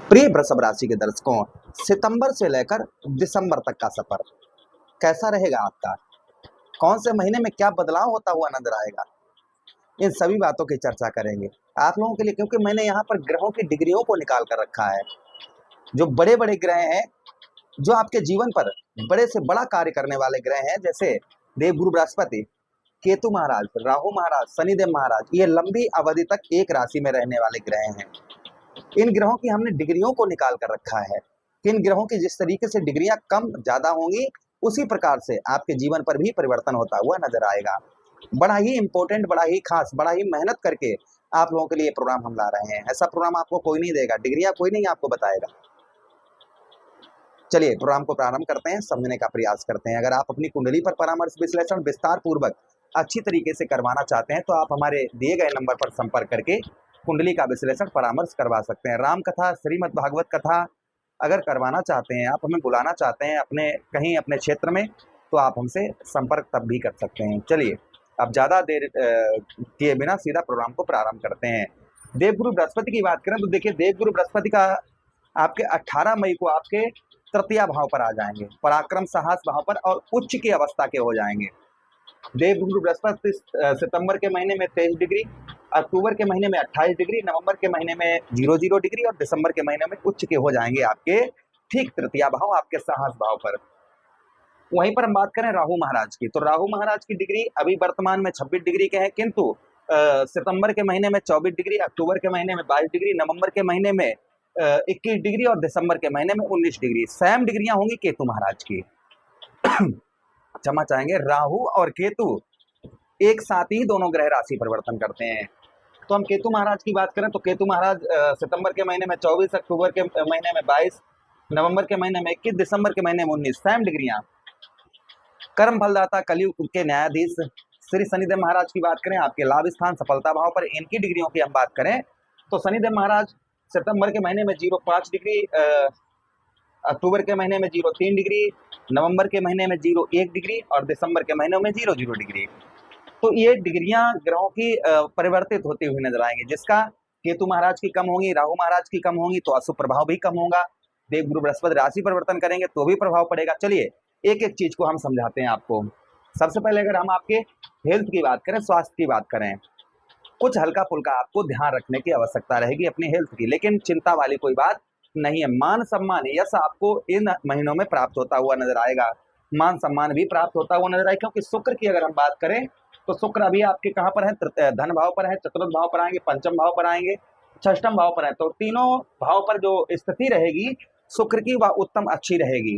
प्रिय वृषभ राशि के दर्शकों, सितंबर से लेकर दिसंबर तक का सफर कैसा रहेगा आपका? कौन से महीने में क्या बदलाव होता हुआ नजर आएगा? इन सभी बातों की चर्चा करेंगे आप लोगों के लिए, क्योंकि मैंने यहाँ पर ग्रहों की डिग्रियों को निकाल कर रखा है। जो बड़े बड़े ग्रह हैं, जो आपके जीवन पर बड़े से बड़ा कार्य करने वाले ग्रह हैं, जैसे देवगुरु बृहस्पति, केतु महाराज, राहु महाराज, शनिदेव महाराज, ये लंबी अवधि तक एक राशि में रहने वाले ग्रह हैं। इन ग्रहों की हमने डिग्रियों को निकाल कर रखा है। इन ग्रहों की जिस तरीके से डिग्रियां कम ज्यादा होंगी, उसी प्रकार से आपके जीवन पर भी परिवर्तन होता हुआ नजर आएगा। बड़ा ही इंपॉर्टेंट, बड़ा ही खास, बड़ा ही मेहनत करके आप लोगों के लिए प्रोग्राम हम ला रहे हैं। ऐसा प्रोग्राम आपको कोई नहीं देगा, डिग्रियां कोई नहीं आपको बताएगा। चलिए प्रोग्राम को प्रारंभ करते हैं, समझने का प्रयास करते हैं। अगर आप अपनी कुंडली पर परामर्श विश्लेषण विस्तार पूर्वक अच्छी तरीके से करवाना चाहते हैं, तो आप हमारे दिए गए नंबर पर संपर्क करके कुंडली का विश्लेषण परामर्श करवा सकते हैं। राम कथा, श्रीमद् भागवत कथा अगर करवाना चाहते हैं, आप हमें बुलाना चाहते हैं अपने क्षेत्र में, तो आप हमसे संपर्क तब भी कर सकते हैं। चलिए अब ज़्यादा देर किए बिना सीधा प्रोग्राम को प्रारंभ करते हैं। देवगुरु बृहस्पति की बात करें तो देखिए, देवगुरु बृहस्पति का आपके 18 मई को आपके तृतीय भाव पर आ जाएंगे, पराक्रम साहस भाव पर, और उच्च की अवस्था के हो जाएंगे। देवगुरु बृहस्पति सितंबर के महीने में 23 डिग्री, अक्टूबर के महीने में 28 डिग्री, नवंबर के महीने में 00 डिग्री और दिसंबर के महीने में उच्च के हो जाएंगे आपके ठीक तृतीय भाव, आपके साहस भाव पर। वहीं पर हम बात करें राहु महाराज की, तो राहु महाराज की डिग्री अभी वर्तमान में 26 डिग्री के हैं, किंतु सितंबर के महीने में 24 डिग्री, अक्टूबर के महीने में 22 डिग्री, नवंबर के महीने में 21 डिग्री और दिसंबर के महीने में 19 डिग्री। सेम डिग्रियां होंगी केतु महाराज की। क्षमा चाहेंगे, राहु और केतु एक साथ ही दोनों ग्रह राशि परिवर्तन करते हैं। तो हम केतु महाराज की बात करें तो केतु महाराज सितंबर के महीने में 24, अक्टूबर के महीने में 22, नवंबर के महीने में 21, दिसंबर के महीने में 19। सेम डिग्रियां। कर्म फलदाता, कलयुग के न्यायाधीश श्री शनिदेव महाराज की बात करें, आपके लाभ स्थान सफलता भाव पर, इनकी डिग्रियों की हम बात करें तो शनिदेव महाराज सितंबर के महीने में 05 डिग्री, अक्टूबर के महीने में 03 डिग्री, नवंबर के महीने में 01 डिग्री और दिसंबर के महीने में 00 डिग्री। तो ये डिग्रियां ग्रहों की परिवर्तित होती हुई नजर आएंगी, जिसका केतु महाराज की कम होंगी, राहु महाराज की कम होंगी, तो अशुभ प्रभाव भी कम होगा। देवगुरु बृहस्पति राशि परिवर्तन करेंगे तो भी प्रभाव पड़ेगा। चलिए एक एक चीज को हम समझाते हैं आपको। सबसे पहले अगर हम आपके हेल्थ की बात करें, स्वास्थ्य की बात करें, कुछ हल्का फुल्का आपको ध्यान रखने की आवश्यकता रहेगी अपनी हेल्थ की, लेकिन चिंता वाली कोई बात नहीं है। मान सम्मान, यश आपको इन महीनों में प्राप्त होता हुआ नजर आएगा। मान सम्मान भी प्राप्त होता हुआ नजर आएगा, क्योंकि शुक्र की अगर हम बात करें तो शुक्र अभी आपके कहाँ पर है? धन भाव पर है, चतुर्थ भाव पर आएंगे, पंचम भाव पर आएंगे, षष्ठम भाव पर है। तो तीनों भाव पर जो स्थिति रहेगी शुक्र की, वह उत्तम अच्छी रहेगी।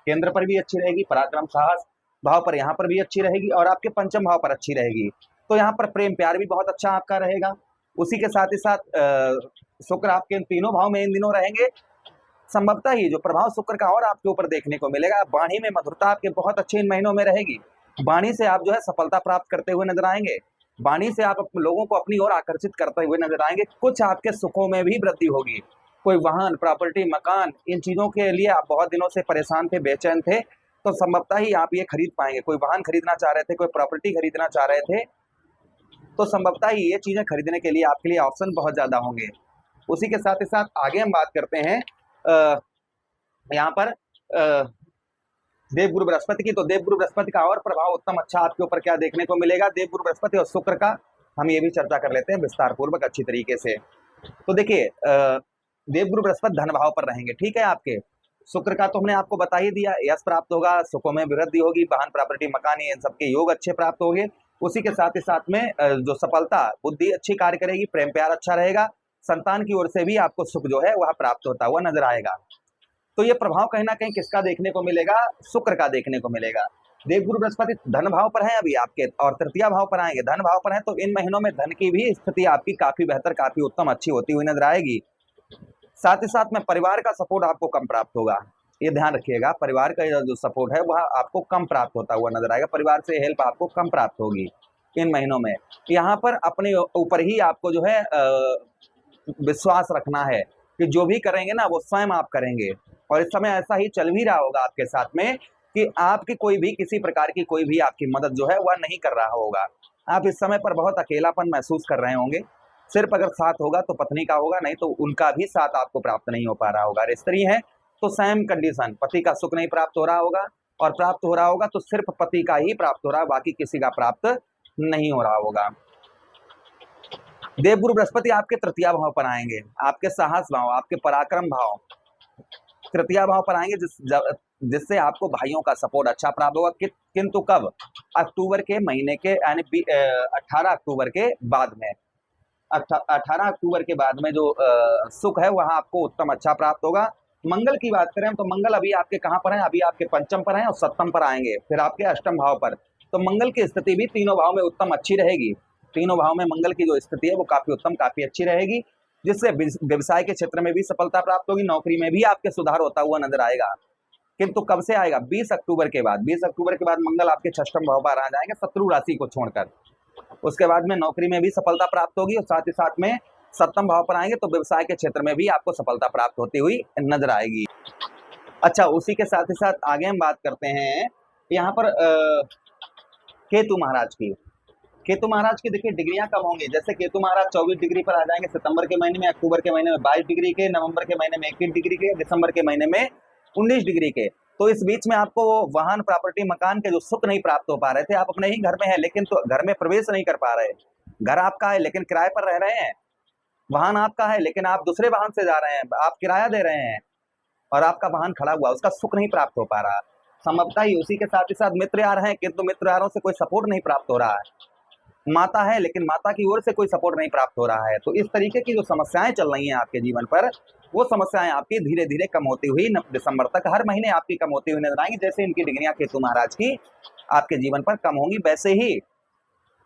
केंद्र पर भी अच्छी रहेगी, पराक्रम साहस भाव पर यहाँ पर भी अच्छी रहेगी, और आपके पंचम भाव पर अच्छी रहेगी। तो यहाँ पर प्रेम प्यार भी बहुत अच्छा आपका रहेगा। उसी के साथ ही साथ शुक्र आपके इन तीनों भाव में इन दिनों रहेंगे। संभवतः ही जो प्रभाव शुक्र का और आपके ऊपर देखने को मिलेगा, वाणी में मधुरता आपके बहुत अच्छे इन महीनों में रहेगी। वाणी से आप जो है सफलता प्राप्त करते हुए नजर आएंगे। वाणी से आप लोगों को अपनी ओर आकर्षित करते हुए नजर आएंगे। कुछ आपके सुखों में भी वृद्धि होगी। कोई वाहन, प्रॉपर्टी, मकान, इन चीजों के लिए आप बहुत दिनों से परेशान थे, बेचैन थे, तो संभवतः ही आप ये खरीद पाएंगे। कोई वाहन खरीदना चाह रहे थे, कोई प्रॉपर्टी खरीदना चाह रहे थे, तो संभवतः ही ये चीजें खरीदने के लिए आपके लिए ऑप्शन बहुत ज्यादा होंगे। उसी के साथ ही साथ आगे हम बात करते हैं यहाँ पर देवगुरु बृहस्पति की। तो देवगुरु बृहस्पति का और प्रभाव उत्तम अच्छा आपके ऊपर क्या देखने को मिलेगा, देवगुरु बृहस्पति और शुक्र का हम ये भी चर्चा कर लेते हैं विस्तार पूर्वक अच्छी तरीके से। तो देखिए देवगुरु बृहस्पति धन भाव पर रहेंगे, ठीक है। आपके शुक्र का तो हमने आपको बता ही दिया, यश प्राप्त होगा, सुखों में वृद्धि होगी, वाहन, प्रॉपर्टी, मकान, इन सबके योग अच्छे प्राप्त होंगे। उसी के साथ ही साथ में जो सफलता, बुद्धि अच्छी कार्य करेगी, प्रेम प्यार अच्छा रहेगा, संतान की ओर से भी आपको सुख जो है वह प्राप्त होता हुआ नजर आएगा। तो ये प्रभाव कहीं ना कहीं किसका देखने को मिलेगा? शुक्र का देखने को मिलेगा। देवगुरु बृहस्पति धन भाव पर है अभी आपके, और तृतीय भाव पर आएंगे, धन भाव पर है, तो इन महीनों में धन की भी स्थिति आपकी काफी बेहतर, काफी उत्तम अच्छी होती हुई नजर आएगी। साथ ही साथ में परिवार का सपोर्ट आपको कम प्राप्त होगा, ये ध्यान रखिएगा। परिवार का जो सपोर्ट है वह आपको कम प्राप्त होता हुआ नजर आएगा। परिवार से हेल्प आपको कम प्राप्त होगी इन महीनों में। यहाँ पर अपने ऊपर ही आपको जो है विश्वास रखना है कि जो भी करेंगे ना वो स्वयं आप करेंगे। और इस समय ऐसा ही चल भी रहा होगा आपके साथ में कि आपकी कोई भी किसी प्रकार की कोई भी आपकी मदद जो है वह नहीं कर रहा होगा। आप इस समय पर बहुत अकेलापन महसूस कर रहे होंगे, सिर्फ अगर साथ होगा तो पत्नी का होगा, नहीं तो उनका भी साथ आपको प्राप्त नहीं हो पा रहा होगा। स्त्री है तो सेम कंडीशन, पति का सुख नहीं प्राप्त हो रहा होगा, और प्राप्त हो रहा होगा तो सिर्फ पति का ही प्राप्त हो रहा है, बाकी किसी का प्राप्त नहीं हो रहा होगा। देवगुरु बृहस्पति आपके तृतीय भाव पर आएंगे, आपके साहस भाव, आपके पराक्रम भाव तृतीय भाव पर आएंगे, जिससे आपको भाइयों का सपोर्ट अच्छा प्राप्त होगा। किंतु कब? अक्टूबर के महीने के यानी 18 अक्टूबर के बाद में, 18 अक्टूबर के बाद में जो सुख है वहां आपको उत्तम अच्छा प्राप्त होगा। मंगल की बात करें तो मंगल अभी आपके कहां पर है? अभी आपके पंचम पर है और सप्तम पर आएंगे, फिर आपके अष्टम भाव पर। तो मंगल की स्थिति भी तीनों भाव में उत्तम अच्छी रहेगी। तीनों भाव में मंगल की जो स्थिति है वो काफी उत्तम, काफी अच्छी रहेगी, जिससे व्यवसाय के क्षेत्र में भी सफलता प्राप्त होगी, नौकरी में भी आपके सुधार होता हुआ नजर आएगा। किंतु कब से आएगा? 20 अक्टूबर के बाद। 20 अक्टूबर के बाद मंगल आपके षष्ठम भाव पर आ जाएंगे, शत्रु राशि को छोड़कर। उसके बाद में नौकरी में भी सफलता प्राप्त होगी और साथ ही साथ में सप्तम भाव पर आएंगे तो व्यवसाय के क्षेत्र में भी आपको सफलता प्राप्त होती हुई नजर आएगी। अच्छा, उसी के साथ ही साथ आगे हम बात करते हैं यहाँ पर केतु महाराज की। केतु महाराज की देखिए डिग्रियां कब होंगी? जैसे केतु महाराज 24 डिग्री पर आ जाएंगे सितंबर के महीने में, अक्टूबर के महीने में 22 डिग्री के, नवंबर के महीने में 21 डिग्री के, दिसंबर के महीने में 19 डिग्री के। तो इस बीच में आपको वाहन, प्रॉपर्टी, मकान के जो सुख नहीं प्राप्त हो पा रहे थे, आप अपने ही घर में है लेकिन तो घर में प्रवेश नहीं कर पा रहे। घर आपका है लेकिन किराए पर रह रहे हैं, वाहन आपका है लेकिन आप दूसरे वाहन से जा रहे हैं, आप किराया दे रहे हैं और आपका वाहन खड़ा हुआ, उसका सुख नहीं प्राप्त हो पा रहा। संभवतः ही उसी के साथ ही साथ मित्र यार हैं किंतु मित्र यारों से कोई सपोर्ट नहीं प्राप्त हो रहा है। माता है लेकिन माता की ओर से कोई सपोर्ट नहीं प्राप्त हो रहा है। तो इस तरीके की जो समस्याएं चल रही हैं आपके जीवन पर, वो समस्याएं आपकी धीरे धीरे कम होती हुई दिसंबर तक हर महीने आपकी कम होती हुई नजर आएंगी। जैसे इनकी डिग्रियां केतु महाराज की आपके जीवन पर कम होंगी, वैसे ही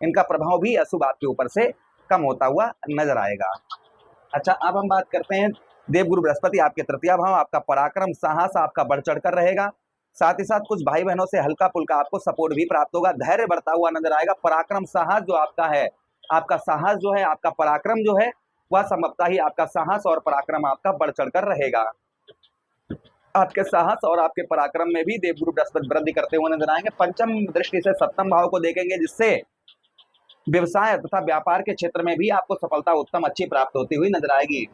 इनका प्रभाव भी अशुभ आपके ऊपर से कम होता हुआ नजर आएगा। अच्छा, अब हम बात करते हैं देवगुरु बृहस्पति आपके तृतीय भाव, आपका पराक्रम, साहस आपका बढ़ चढ़कर रहेगा। साथ ही साथ कुछ भाई बहनों से हल्का फुल्का आपको सपोर्ट भी प्राप्त होगा, धैर्य बढ़ता हुआ नजर आएगा। पराक्रम, साहस जो आपका है, आपका साहस जो है, आपका पराक्रम जो है, वह संभवतः ही आपका साहस और पराक्रम आपका बढ़ चढ़कर रहेगा। आपके साहस और आपके पराक्रम में भी देवगुरु बृहस्पति वृद्धि करते हुए नजर आएंगे। पंचम दृष्टि से सप्तम भाव को देखेंगे, जिससे व्यवसाय तथा व्यापार के क्षेत्र में भी आपको सफलता उत्तम अच्छी प्राप्त होती हुई नजर आएगी।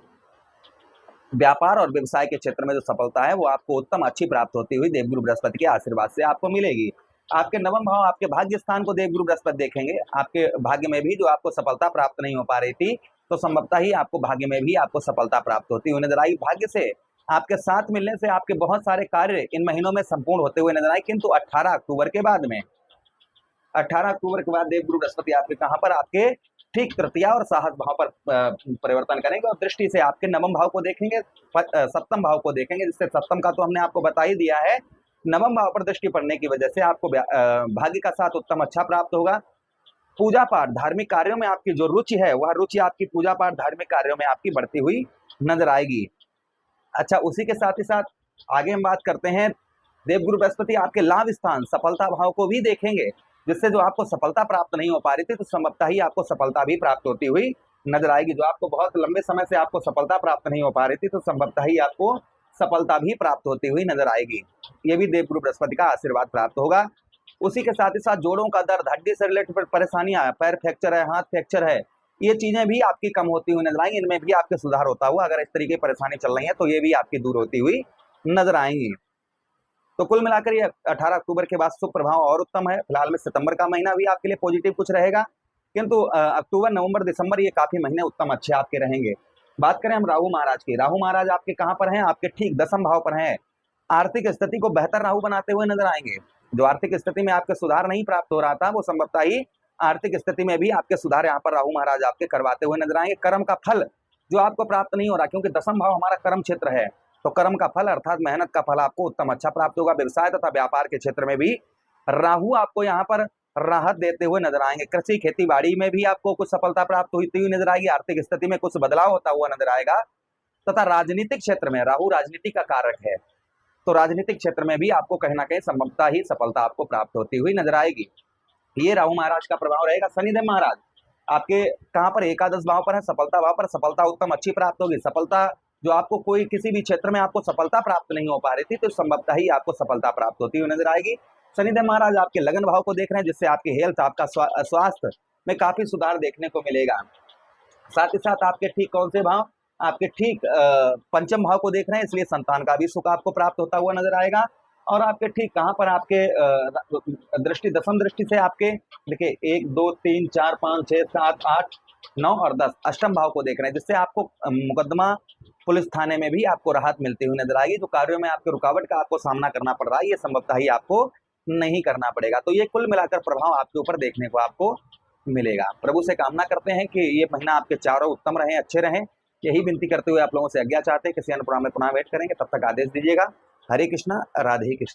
व्यापार और व्यवसाय के क्षेत्र में जो सफलता है वो आपको उत्तम अच्छी प्राप्त होती हुई देवगुरु बृहस्पति के आशीर्वाद से आपको मिलेगी। आपके नवम भाव, आपके भाग्य स्थान को देवगुरु बृहस्पति देखेंगे। आपके भाग्य में भी जो आपको सफलता प्राप्त नहीं हो पा रही थी, तो संभवतः ही आपको भाग्य में भी आपको सफलता प्राप्त होती हुई नजर आई। भाग्य से आपके साथ मिलने से आपके बहुत सारे कार्य इन महीनों में संपूर्ण होते हुए नजर आए। किंतु 18 अक्टूबर के बाद में, 18 अक्टूबर के बाद देवगुरु बृहस्पति आपके कहां पर? आपके ठीक तृतीय और साहस भाव पर परिवर्तन करेंगे और दृष्टि से आपके नवम भाव को देखेंगे, सप्तम भाव को देखेंगे, जिससे सप्तम का तो हमने आपको बता ही दिया है। नवम भाव पर दृष्टि पड़ने की वजह से आपको भाग्य का साथ उत्तम अच्छा प्राप्त होगा। पूजा पाठ, धार्मिक कार्यों में आपकी जो रुचि है, वह रुचि आपकी पूजा पाठ, धार्मिक कार्यों में आपकी बढ़ती हुई नजर आएगी। अच्छा, उसी के साथ ही साथ आगे हम बात करते हैं, देवगुरु बृहस्पति आपके लाभ स्थान, सफलता भाव को भी देखेंगे, जिससे जो आपको सफलता प्राप्त नहीं हो पा रही थी, तो संभवतः ही आपको सफलता भी प्राप्त होती हुई नजर आएगी। जो आपको बहुत लंबे समय से आपको सफलता प्राप्त नहीं हो पा रही थी, तो संभवतः ही आपको सफलता भी प्राप्त होती हुई नजर आएगी। ये भी देवगुरु बृहस्पति का आशीर्वाद प्राप्त होगा। उसी के साथ ही साथ जोड़ों का दर्द, हड्डी से रिलेटेड परेशानियां, पैर फ्रैक्चर है, हाथ फ्रैक्चर है, ये चीजें भी आपकी कम होती हुई नजर आएंगी। इनमें भी आपके सुधार होता हुआ, अगर इस तरीके की परेशानी चल रही है तो ये भी आपकी दूर होती हुई नजर आएंगी। तो कुल मिलाकर ये 18 अक्टूबर के बाद शुभ प्रभाव और उत्तम है। फिलहाल में सितंबर का महीना भी आपके लिए पॉजिटिव कुछ रहेगा, किंतु अक्टूबर, नवंबर, दिसंबर ये काफी महीने उत्तम अच्छे आपके रहेंगे। बात करें हम राहु महाराज की, राहु महाराज आपके कहां पर हैं? आपके ठीक दसम भाव पर हैं। आर्थिक स्थिति को बेहतर राहु बनाते हुए नजर आएंगे। जो आर्थिक स्थिति में आपके सुधार नहीं प्राप्त हो रहा था, वो संभवतः ही आर्थिक स्थिति में भी आपके सुधार यहाँ पर राहु महाराज आपके करवाते हुए नजर आएंगे। कर्म का फल जो आपको प्राप्त नहीं हो रहा, क्योंकि दसम भाव हमारा कर्म क्षेत्र है, तो कर्म का फल अर्थात मेहनत का फल आपको उत्तम अच्छा प्राप्त होगा। व्यवसाय तथा व्यापार के क्षेत्र में भी राहु आपको यहाँ पर राहत देते हुए नजर आएंगे। कृषि, खेती बाड़ी में भी आपको कुछ सफलता प्राप्त होती हुई नजर आएगी। आर्थिक स्थिति में कुछ बदलाव होता हुआ नजर आएगा। तथा राजनीतिक क्षेत्र में, राहु राजनीति का कारक है, तो राजनीतिक क्षेत्र में भी आपको कहीं ना कहीं संभवतः ही सफलता आपको प्राप्त होती हुई नजर आएगी। ये राहु महाराज का प्रभाव रहेगा। शनिदेव महाराज आपके कहां पर? एकादश भाव पर है, सफलता भाव पर। सफलता उत्तम अच्छी प्राप्त होगी। सफलता जो आपको कोई किसी भी क्षेत्र में आपको सफलता प्राप्त नहीं हो पा रही थी, तो संभवतः ही आपको सफलता प्राप्त होती हुई नजर आएगी। शनिदेव महाराज आपके लगन भाव को देख रहे हैं, जिससे आपकी हेल्थ, आपका स्वास्थ्य में काफी सुधार देखने को मिलेगा। साथ ही साथ आपके ठीक कौन से भाव, आपके ठीक पंचम भाव को देख रहे हैं, इसलिए संतान का भी सुख आपको प्राप्त होता हुआ नजर आएगा। और आपके ठीक कहाँ पर आपके दृष्टि, दसम दृष्टि से आपके देखिए 1 2 3 4 5 6 7 8 9 और 10 अष्टम भाव को देख रहे हैं, जिससे आपको मुकदमा पुलिस थाने में भी आपको राहत मिलती हुई नजर आएगी। जो कार्यों में आपके रुकावट का आपको सामना करना पड़ रहा है, ये संभवतः ही आपको नहीं करना पड़ेगा। तो ये कुल मिलाकर प्रभाव आपके ऊपर देखने को आपको मिलेगा। प्रभु से कामना करते हैं कि ये महीना आपके चारों उत्तम रहें, अच्छे रहें। यही विनती करते हुए आप लोगों से आज्ञा चाहते हैं। किसी अन्य प्रोग्राम में पुनः वेट करेंगे, तब तक आदेश दीजिएगा। हरे कृष्णा, राधे कृष्ण।